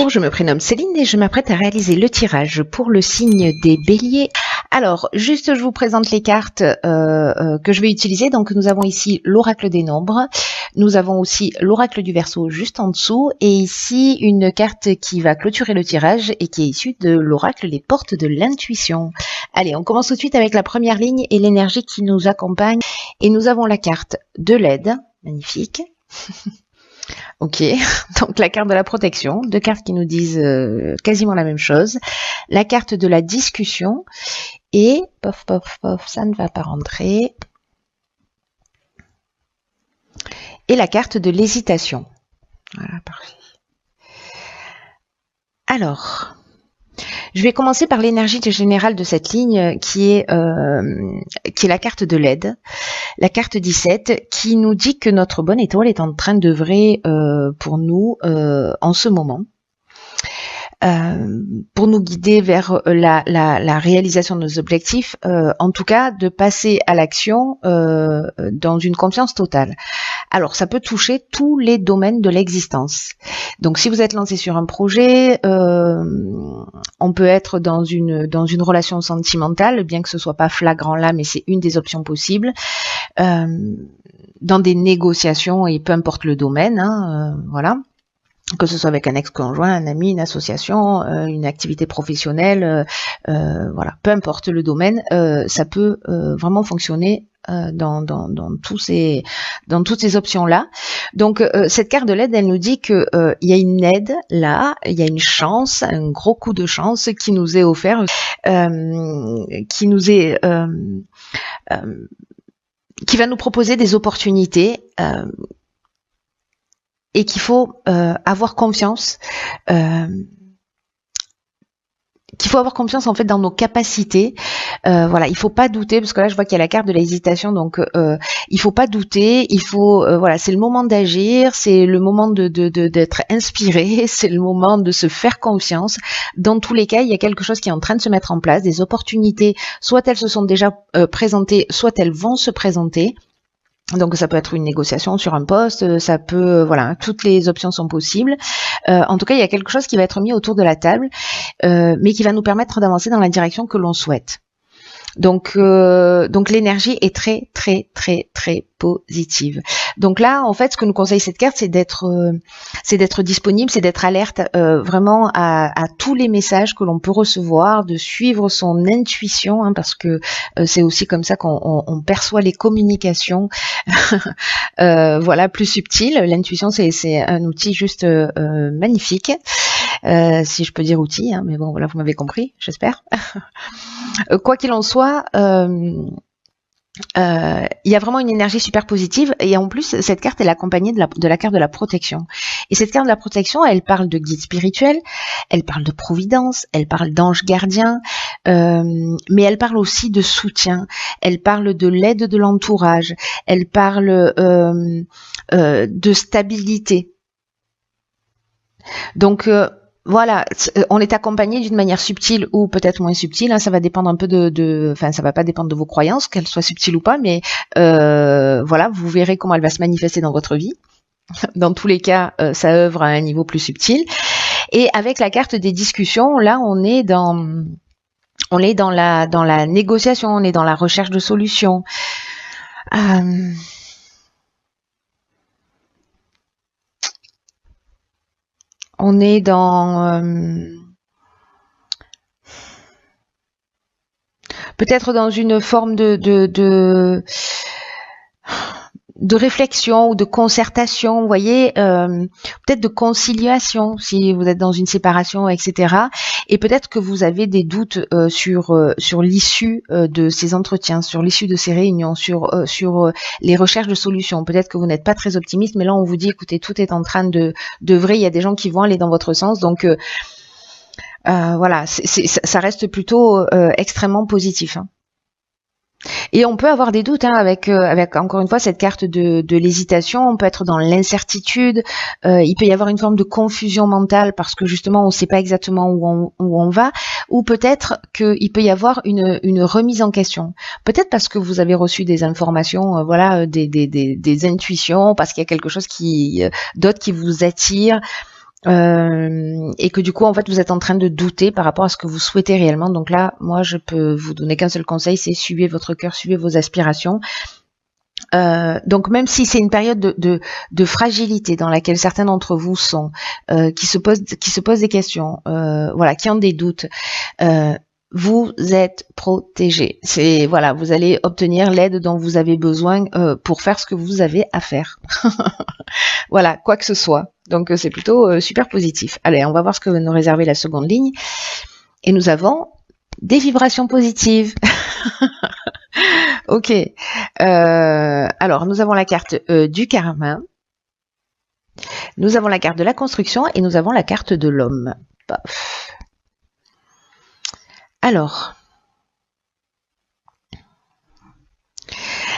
Je me prénomme Céline et je m'apprête à réaliser le tirage pour le signe des béliers. Alors, juste je vous présente les cartes que je vais utiliser. Donc nous avons ici l'oracle des nombres, nous avons aussi l'oracle du Verseau juste en dessous et ici une carte qui va clôturer le tirage et qui est issue de l'oracle des portes de l'intuition. Allez, on commence tout de suite avec la première ligne et l'énergie qui nous accompagne. Et nous avons la carte de l'aide, magnifique. Ok, donc la carte de la protection, deux cartes qui nous disent quasiment la même chose. La carte de la discussion et, pof, pof, pof, ça ne va pas rentrer. Et la carte de l'hésitation. Voilà, parfait. Alors, je vais commencer par l'énergie générale de cette ligne qui est la carte de l'aide. La carte 17 qui nous dit que notre bonne étoile est en train d'œuvrer pour nous en ce moment, pour nous guider vers la réalisation de nos objectifs, en tout cas de passer à l'action dans une confiance totale. Alors ça peut toucher tous les domaines de l'existence. Donc si vous êtes lancé sur un projet, on peut être dans une relation sentimentale, bien que ce soit pas flagrant là, mais c'est une des options possibles. Dans des négociations et peu importe le domaine, voilà, que ce soit avec un ex-conjoint, un ami, une association, une activité professionnelle, voilà, peu importe le domaine, ça peut vraiment fonctionner dans toutes ces options-là. Donc cette carte de l'aide, elle nous dit que il y a une aide là, il y a une chance, un gros coup de chance qui nous est offert, qui va nous proposer des opportunités et qu'il faut avoir confiance. Qu'il faut avoir confiance en fait dans nos capacités. Voilà, il faut pas douter parce que là je vois qu'il y a la carte de l'hésitation, donc il faut pas douter. Il faut voilà, c'est le moment d'agir, c'est le moment d'être inspiré, c'est le moment de se faire confiance. Dans tous les cas, il y a quelque chose qui est en train de se mettre en place, des opportunités. Soit elles se sont déjà présentées, soit elles vont se présenter. Donc ça peut être une négociation sur un poste, ça peut, voilà, toutes les options sont possibles. En tout cas, il y a quelque chose qui va être mis autour de la table, mais qui va nous permettre d'avancer dans la direction que l'on souhaite. Donc l'énergie est très très très très positive. Donc là, en fait, ce que nous conseille cette carte, c'est d'être disponible, c'est d'être alerte vraiment à tous les messages que l'on peut recevoir, de suivre son intuition, parce que c'est aussi comme ça qu'on perçoit les communications, voilà, plus subtiles. L'intuition, c'est un outil juste magnifique. Si je peux dire outil, mais bon, voilà, vous m'avez compris, j'espère. Quoi qu'il en soit, il y a vraiment une énergie super positive et en plus cette carte elle est accompagnée de la carte de la protection. Et cette carte de la protection, elle parle de guide spirituel, elle parle de providence, elle parle d'ange gardien, mais elle parle aussi de soutien, elle parle de l'aide de l'entourage, elle parle de stabilité. Donc voilà, on est accompagné d'une manière subtile ou peut-être moins subtile, ça va dépendre un peu enfin ça va pas dépendre de vos croyances, qu'elles soient subtiles ou pas, mais voilà, vous verrez comment elle va se manifester dans votre vie. Dans tous les cas, ça œuvre à un niveau plus subtil. Et avec la carte des discussions, là on est dans la négociation, on est dans la recherche de solutions. On est dans peut-être dans une forme de réflexion ou de concertation, vous voyez, peut-être de conciliation si vous êtes dans une séparation, etc. Et peut-être que vous avez des doutes sur l'issue de ces entretiens, sur l'issue de ces réunions, sur les recherches de solutions. Peut-être que vous n'êtes pas très optimiste, mais là on vous dit, écoutez, tout est en train d'œuvrer, il y a des gens qui vont aller dans votre sens, donc voilà, ça reste plutôt extrêmement positif. Et on peut avoir des doutes avec encore une fois cette carte de l'hésitation, on peut être dans l'incertitude, il peut y avoir une forme de confusion mentale parce que justement on ne sait pas exactement où on va, ou peut-être qu'il peut y avoir une remise en question. Peut-être parce que vous avez reçu des informations, voilà, des intuitions, parce qu'il y a quelque chose d'autre qui vous attire. Et que du coup en fait vous êtes en train de douter par rapport à ce que vous souhaitez réellement. Donc là, moi je peux vous donner qu'un seul conseil, c'est suivez votre cœur, suivez vos aspirations. Donc même si c'est une période de fragilité dans laquelle certains d'entre vous sont, qui se posent des questions, voilà, qui ont des doutes, vous êtes protégé. C'est voilà, vous allez obtenir l'aide dont vous avez besoin pour faire ce que vous avez à faire. Voilà, quoi que ce soit. Donc c'est plutôt super positif. Allez, on va voir ce que va nous réserver la seconde ligne. Et nous avons des vibrations positives. Ok. Alors, nous avons la carte du karma. Nous avons la carte de la construction et nous avons la carte de l'homme. Alors,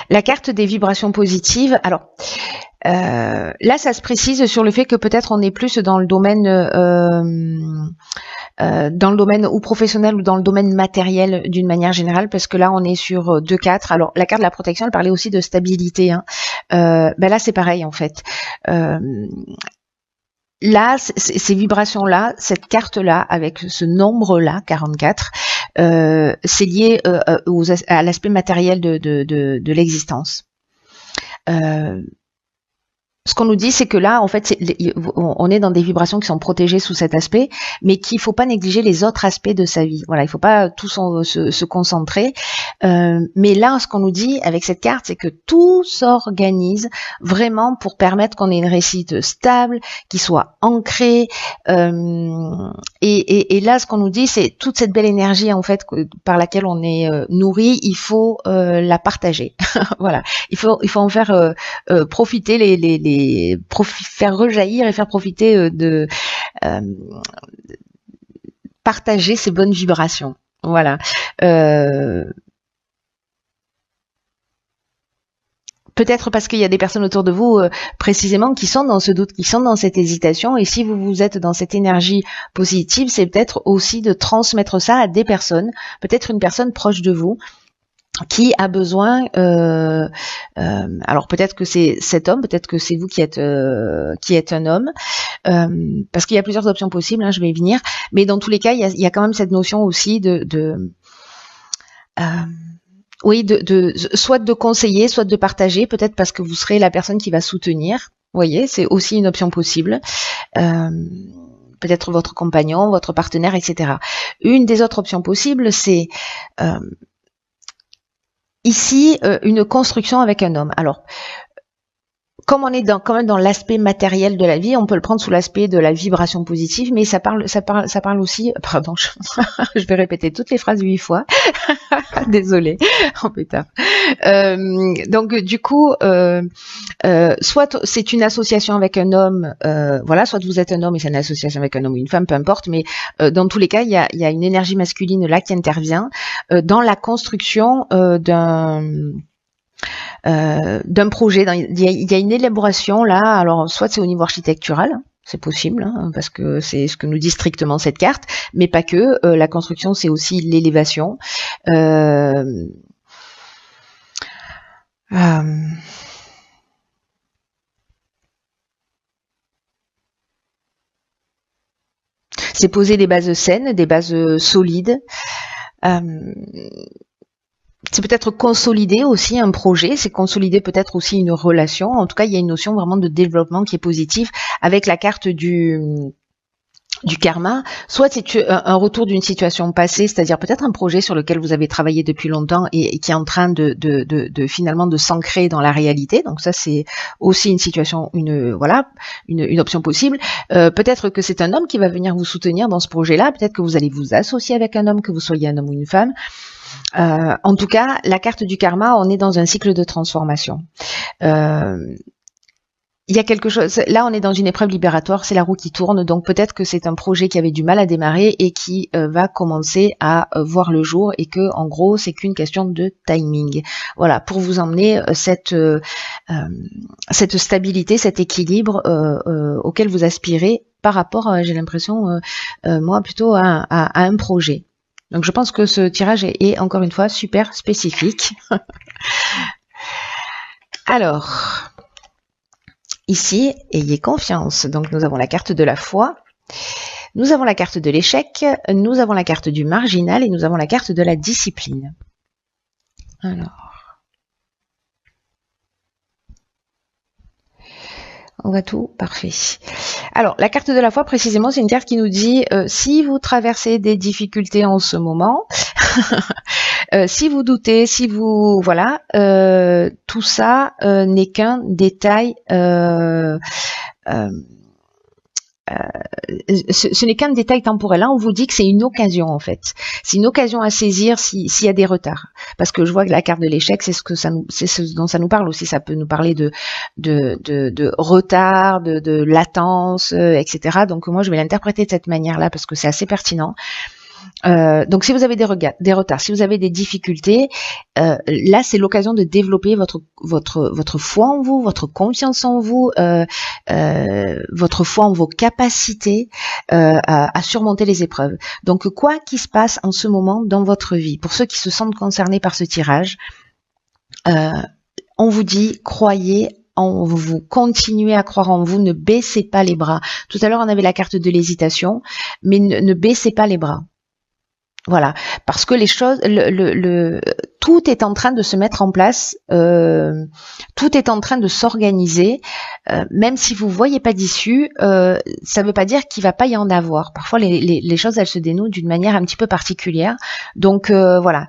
la carte des vibrations positives. Alors, là, ça se précise sur le fait que peut-être on est plus dans le domaine ou professionnel ou dans le domaine matériel d'une manière générale, parce que là on est sur 2-4. Alors la carte de la protection, elle parlait aussi de stabilité, hein. Ben là c'est pareil en fait. Là, ces vibrations-là, cette carte-là, avec ce nombre-là, 44, c'est lié à l'aspect matériel de l'existence. Ce qu'on nous dit, c'est que là, en fait, on est dans des vibrations qui sont protégées sous cet aspect, mais qu'il faut pas négliger les autres aspects de sa vie. Voilà, il faut pas tout se concentrer. Mais là, ce qu'on nous dit avec cette carte, c'est que tout s'organise vraiment pour permettre qu'on ait une réussite stable, qui soit ancrée. Et là, ce qu'on nous dit, c'est toute cette belle énergie, en fait, par laquelle on est nourri, il faut la partager. Voilà, il faut en faire profiter faire rejaillir et faire profiter partager ces bonnes vibrations. Voilà. Peut-être parce qu'il y a des personnes autour de vous précisément qui sont dans ce doute, qui sont dans cette hésitation, et si vous êtes dans cette énergie positive, c'est peut-être aussi de transmettre ça à des personnes, peut-être une personne proche de vous, qui a besoin, alors peut-être que c'est cet homme, peut-être que c'est vous qui êtes un homme, parce qu'il y a plusieurs options possibles, hein, je vais y venir, mais dans tous les cas, il y a quand même cette notion aussi oui, soit de conseiller, soit de partager, peut-être parce que vous serez la personne qui va soutenir. Vous voyez, c'est aussi une option possible. Peut-être votre compagnon, votre partenaire, etc. Une des autres options possibles, c'est ici une construction avec un homme. Alors, comme on est quand même dans l'aspect matériel de la vie, on peut le prendre sous l'aspect de la vibration positive, mais ça parle aussi, pardon, je vais répéter toutes les phrases 8 fois, désolée, en pétard. Donc du coup, soit c'est une association avec un homme, voilà, soit vous êtes un homme et c'est une association avec un homme ou une femme, peu importe, mais dans tous les cas, il y a une énergie masculine là qui intervient dans la construction d'un projet. Il y a une élaboration là, alors soit c'est au niveau architectural, c'est possible, hein, parce que c'est ce que nous dit strictement cette carte, mais pas que. La construction, c'est aussi l'élévation. C'est poser des bases saines, des bases solides. C'est peut-être consolider aussi un projet, c'est consolider peut-être aussi une relation. En tout cas, il y a une notion vraiment de développement qui est positive avec la carte du karma. Soit c'est un retour d'une situation passée, c'est-à-dire peut-être un projet sur lequel vous avez travaillé depuis longtemps et qui est en train de finalement de s'ancrer dans la réalité. Donc ça, c'est aussi une situation, une option possible. Peut-être que c'est un homme qui va venir vous soutenir dans ce projet-là. Peut-être que vous allez vous associer avec un homme, que vous soyez un homme ou une femme. En tout cas, la carte du karma, on est dans un cycle de transformation. Il y a quelque chose, là on est dans une épreuve libératoire, c'est la roue qui tourne, donc peut-être que c'est un projet qui avait du mal à démarrer et qui va commencer à voir le jour, et que en gros c'est qu'une question de timing. Voilà, pour vous emmener cette stabilité, cet équilibre auquel vous aspirez par rapport, j'ai l'impression, moi plutôt à un projet. Donc je pense que ce tirage est encore une fois super spécifique. Alors, ici, ayez confiance. Donc nous avons la carte de la foi. Nous avons la carte de l'échec, nous avons la carte du marginal et nous avons la carte de la discipline. Alors, on voit tout, parfait. Alors, la carte de la foi, précisément, c'est une carte qui nous dit si vous traversez des difficultés en ce moment, si vous doutez, si vous... Voilà, tout ça n'est qu'un détail... ce n'est qu'un détail temporel. Là, on vous dit que c'est une occasion, en fait. C'est une occasion à saisir s'il y a des retards. Parce que je vois que la carte de l'échec, c'est ce dont ça nous parle aussi. Ça peut nous parler de retard, de latence, etc. Donc, moi, je vais l'interpréter de cette manière-là parce que c'est assez pertinent. Donc si vous avez des retards, si vous avez des difficultés, là c'est l'occasion de développer votre foi en vous, votre confiance en vous, votre foi en vos capacités à surmonter les épreuves. Donc quoi qu'il se passe en ce moment dans votre vie, pour ceux qui se sentent concernés par ce tirage, on vous dit croyez en vous, continuez à croire en vous, ne baissez pas les bras. Tout à l'heure on avait la carte de l'hésitation, mais ne baissez pas les bras. Voilà, parce que les choses, tout est en train de se mettre en place, tout est en train de s'organiser, même si vous voyez pas d'issue, ça ne veut pas dire qu'il va pas y en avoir. Parfois, les choses, elles se dénouent d'une manière un petit peu particulière. Donc voilà.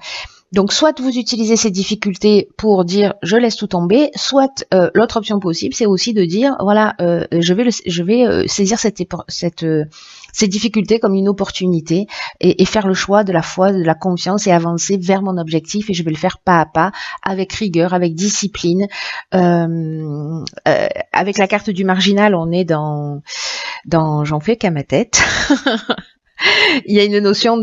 Donc soit vous utilisez ces difficultés pour dire je laisse tout tomber, soit l'autre option possible, c'est aussi de dire voilà, je vais saisir ces difficultés comme une opportunité et faire le choix de la foi, de la confiance et avancer vers mon objectif, et je vais le faire pas à pas, avec rigueur, avec discipline. Avec la carte du marginal, on est dans j'en fais qu'à ma tête. Il y a une notion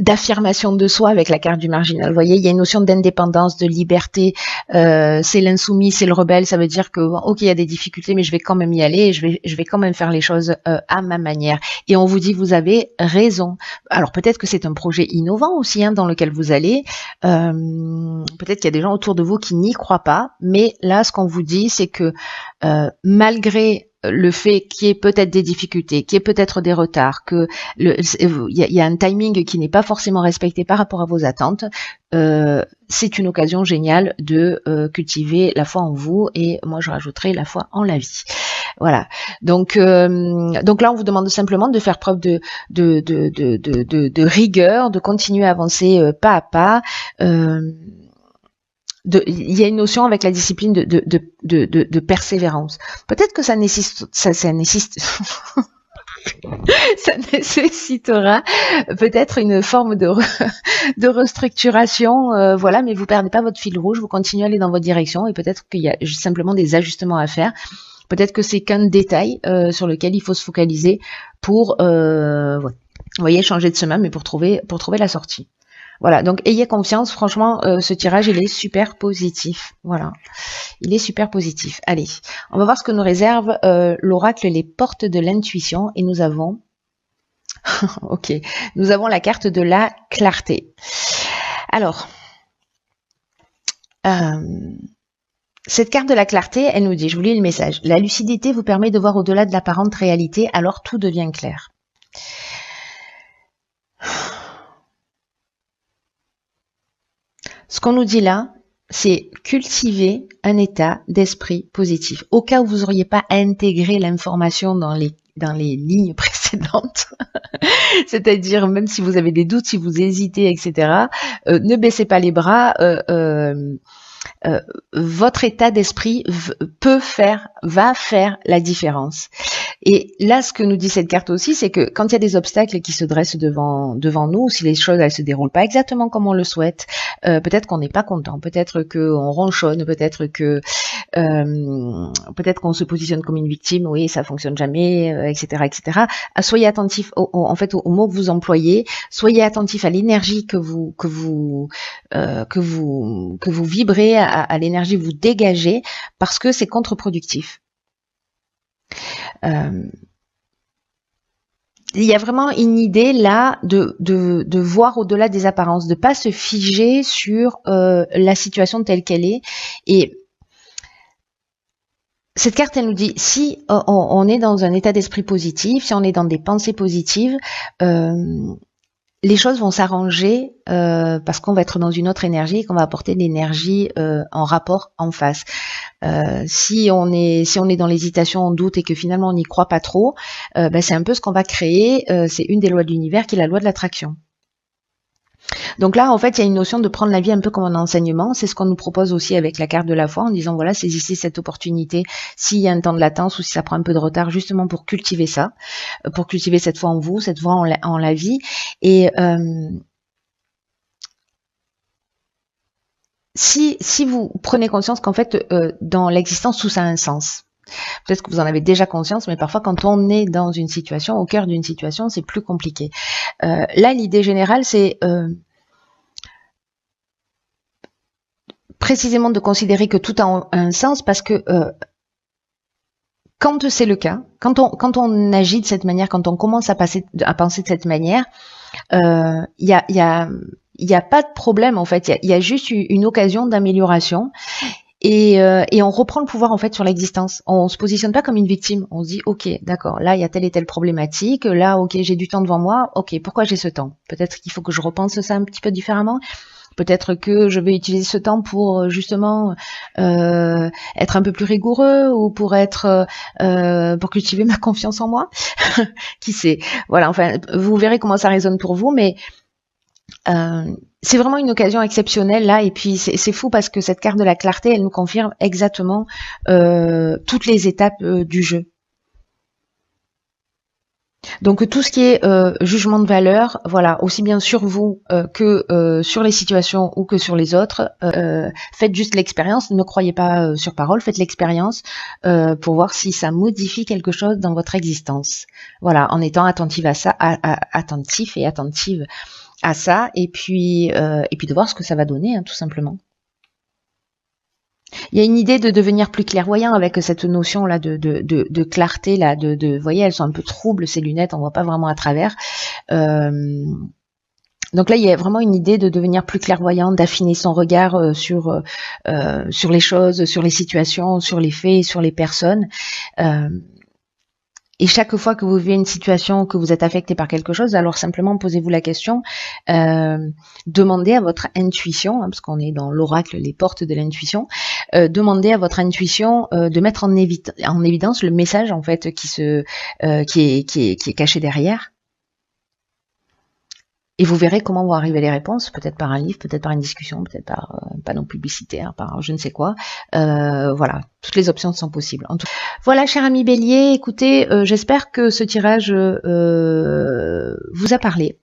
d'affirmation de soi avec la carte du marginal. Vous voyez, il y a une notion d'indépendance, de liberté. C'est l'insoumis, c'est le rebelle. Ça veut dire que ok, il y a des difficultés, mais je vais quand même y aller. Et je vais quand même faire les choses à ma manière. Et on vous dit, vous avez raison. Alors peut-être que c'est un projet innovant aussi dans lequel vous allez. Peut-être qu'il y a des gens autour de vous qui n'y croient pas. Mais là, ce qu'on vous dit, c'est que malgré le fait qu'il y ait peut-être des difficultés, qu'il y ait peut-être des retards, que il y a un timing qui n'est pas forcément respecté par rapport à vos attentes, c'est une occasion géniale de cultiver la foi en vous, et moi je rajouterai la foi en la vie. Voilà. Donc là on vous demande simplement de faire preuve de rigueur, de continuer à avancer pas à pas. Il y a une notion avec la discipline de persévérance. Peut-être que ça nécessitera peut-être une forme de restructuration, voilà, mais vous perdez pas votre fil rouge, vous continuez à aller dans votre direction, et peut-être qu'il y a simplement des ajustements à faire. Peut-être que c'est qu'un détail sur lequel il faut se focaliser pour, vous voyez, changer de chemin, mais pour trouver la sortie. Voilà, donc ayez confiance, franchement, ce tirage, il est super positif. Voilà, il est super positif. Allez, on va voir ce que nous réserve l'oracle, les portes de l'intuition, et nous avons... ok, nous avons la carte de la clarté. Alors, cette carte de la clarté, elle nous dit, je vous lis le message, la lucidité vous permet de voir au-delà de l'apparente réalité, alors tout devient clair. Ce qu'on nous dit là, c'est cultiver un état d'esprit positif. Au cas où vous n'auriez pas intégré l'information dans les lignes précédentes, c'est-à-dire même si vous avez des doutes, si vous hésitez, etc., ne baissez pas les bras. Votre état d'esprit va faire la différence. Et là, ce que nous dit cette carte aussi, c'est que quand il y a des obstacles qui se dressent devant nous, si les choses elles se déroulent pas exactement comme on le souhaite, peut-être qu'on n'est pas content, peut-être qu'on ronchonne, peut-être qu'on se positionne comme une victime, oui, ça fonctionne jamais, etc., etc. Soyez attentifs en fait aux mots que vous employez, soyez attentifs à l'énergie que vous vibrez, à l'énergie que vous dégagez, parce que c'est contre-productif. Il y a vraiment une idée là de voir au-delà des apparences, de pas se figer sur la situation telle qu'elle est, et cette carte, elle nous dit, si on est dans un état d'esprit positif, si on est dans des pensées positives, les choses vont s'arranger parce qu'on va être dans une autre énergie et qu'on va apporter de l'énergie en rapport en face. Si on est dans l'hésitation, en doute et que finalement on n'y croit pas trop, c'est un peu ce qu'on va créer. C'est une des lois de l'univers qui est la loi de l'attraction. Donc là, en fait, il y a une notion de prendre la vie un peu comme un enseignement. C'est ce qu'on nous propose aussi avec la carte de la foi en disant, voilà, saisissez cette opportunité s'il y a un temps de latence ou si ça prend un peu de retard, justement pour cultiver ça, pour cultiver cette foi en vous, cette foi en la vie. Et si vous prenez conscience qu'en fait, dans l'existence, tout ça a un sens. Peut-être que vous en avez déjà conscience, mais parfois quand on est dans une situation, au cœur d'une situation, c'est plus compliqué. Là, l'idée générale, c'est précisément de considérer que tout a un sens parce que quand c'est le cas, quand on agit de cette manière, quand on commence à penser de cette manière, il y a pas de problème en fait, il y a juste une occasion d'amélioration. Et on reprend le pouvoir en fait sur l'existence. On se positionne pas comme une victime. On se dit ok, d'accord, là il y a telle et telle problématique. Là ok, j'ai du temps devant moi. Ok, pourquoi j'ai ce temps? Peut-être qu'il faut que je repense ça un petit peu différemment. Peut-être que je vais utiliser ce temps pour justement être un peu plus rigoureux ou pour pour cultiver ma confiance en moi. Qui sait? Voilà. Enfin, vous verrez comment ça résonne pour vous, mais c'est vraiment une occasion exceptionnelle là, et puis c'est fou parce que cette carte de la clarté, elle nous confirme exactement toutes les étapes du jeu. Donc tout ce qui est jugement de valeur, voilà, aussi bien sur vous que sur les situations ou que sur les autres, faites juste l'expérience, ne croyez pas sur parole, faites l'expérience pour voir si ça modifie quelque chose dans votre existence. Voilà, en étant attentive à ça, attentif et attentive à ça, et puis de voir ce que ça va donner, hein, tout simplement. Il y a une idée de devenir plus clairvoyant avec cette notion là de clarté là, vous voyez, elles sont un peu troubles ces lunettes, on voit pas vraiment à travers. Donc là, il y a vraiment une idée de devenir plus clairvoyant, d'affiner son regard sur les choses, sur les situations, sur les faits, sur les personnes. Et chaque fois que vous vivez une situation, que vous êtes affecté par quelque chose, alors simplement posez-vous la question, demandez à votre intuition, hein, parce qu'on est dans l'oracle, les portes de l'intuition, demandez à votre intuition de mettre en évidence le message en fait qui est caché derrière. Et vous verrez comment vont arriver les réponses, peut-être par un livre, peut-être par une discussion, peut-être par un panneau publicitaire, par je ne sais quoi. Voilà, toutes les options sont possibles. En tout... Voilà, cher ami Bélier, écoutez, j'espère que ce tirage vous a parlé.